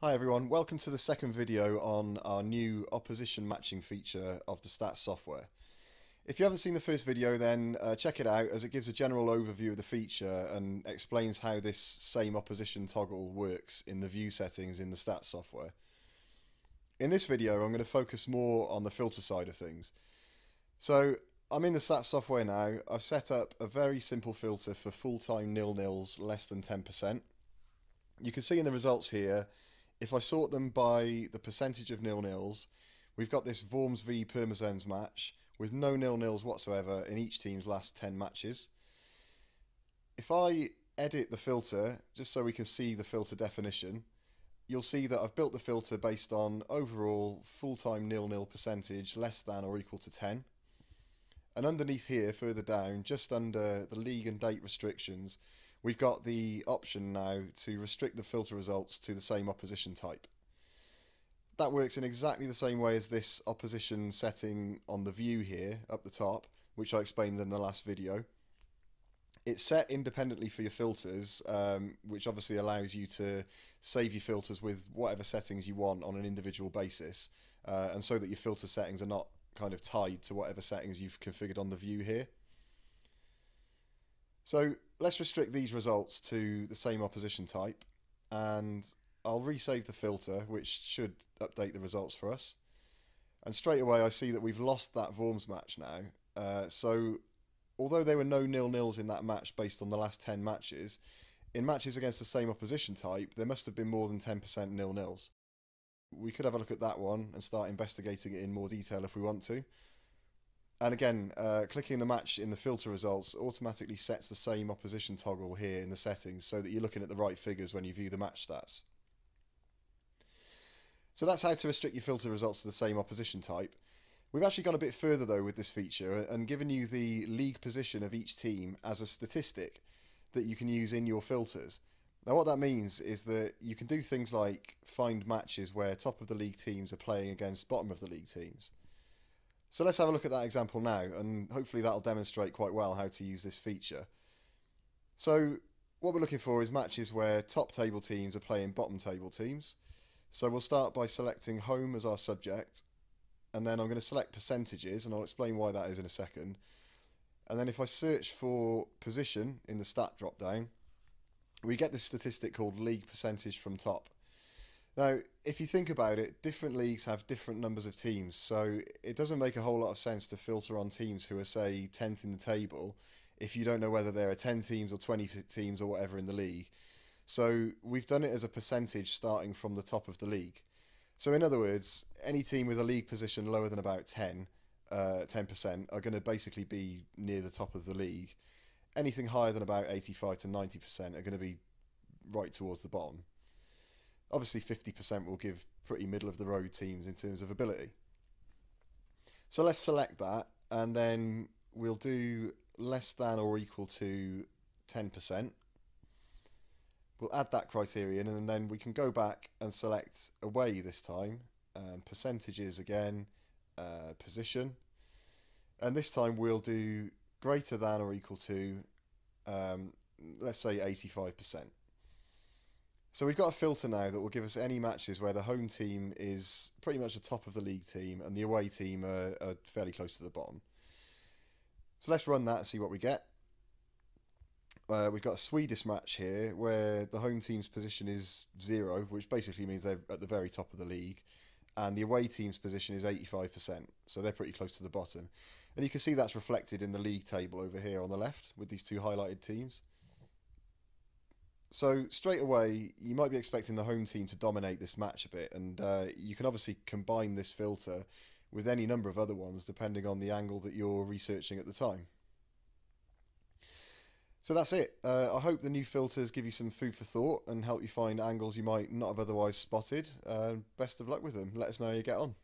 Hi everyone, welcome to the second video on our new opposition matching feature of the stats software. If you haven't seen the first video, then check it out, as it gives a general overview of the feature and explains how this same opposition toggle works in the view settings in the stats software. In this video I'm going to focus more on the filter side of things. So I'm in the stats software now. I've set up a very simple filter for full-time nil-nils less than 10%. You can see in the results here, if I sort them by the percentage of nil-nils, we've got this Worms v Pirmasens match with no nil-nils whatsoever in each team's last 10 matches. If I edit the filter, just so we can see the filter definition, you'll see that I've built the filter based on overall full-time nil-nil percentage less than or equal to 10. And underneath here, further down, just under the league and date restrictions, we've got the option now to restrict the filter results to the same opposition type. That works in exactly the same way as this opposition setting on the view here up the top, which I explained in the last video. It's set independently for your filters, which obviously allows you to save your filters with whatever settings you want on an individual basis, and so that your filter settings are not kind of tied to whatever settings you've configured on the view here. So let's restrict these results to the same opposition type, and I'll resave the filter, which should update the results for us. And straight away I see that we've lost that Worms match now. So although there were no nil-nils in that match based on the last 10 matches, in matches against the same opposition type there must have been more than 10% nil-nils. We could have a look at that one and start investigating it in more detail if we want to. And again, clicking the match in the filter results automatically sets the same opposition toggle here in the settings so that you're looking at the right figures when you view the match stats. So that's how to restrict your filter results to the same opposition type. We've actually gone a bit further though with this feature and given you the league position of each team as a statistic that you can use in your filters. Now what that means is that you can do things like find matches where top of the league teams are playing against bottom of the league teams. So let's have a look at that example now, and hopefully that'll demonstrate quite well how to use this feature. So what we're looking for is matches where top table teams are playing bottom table teams. So we'll start by selecting home as our subject, and then I'm going to select percentages, and I'll explain why that is in a second. And then if I search for position in the stat drop down, we get this statistic called league percentage from top. Now, if you think about it, different leagues have different numbers of teams, so it doesn't make a whole lot of sense to filter on teams who are, say, 10th in the table if you don't know whether there are 10 teams or 20 teams or whatever in the league. So we've done it as a percentage starting from the top of the league. So in other words, any team with a league position lower than about 10% are going to basically be near the top of the league. Anything higher than about 85 to 90% are going to be right towards the bottom. Obviously 50% will give pretty middle of the road teams in terms of ability. So let's select that, and then we'll do less than or equal to 10%. We'll add that criterion, and then we can go back and select away this time, and percentages again, position, and this time we'll do greater than or equal to, let's say 85%. So we've got a filter now that will give us any matches where the home team is pretty much the top of the league team and the away team are fairly close to the bottom. So let's run that and see what we get. We've got a Swedish match here where the home team's position is 0, which basically means they're at the very top of the league, and the away team's position is 85%, so they're pretty close to the bottom. And you can see that's reflected in the league table over here on the left with these two highlighted teams. So straight away, you might be expecting the home team to dominate this match a bit, and you can obviously combine this filter with any number of other ones depending on the angle that you're researching at the time. So that's it. I hope the new filters give you some food for thought and help you find angles you might not have otherwise spotted. Best of luck with them. Let us know how you get on.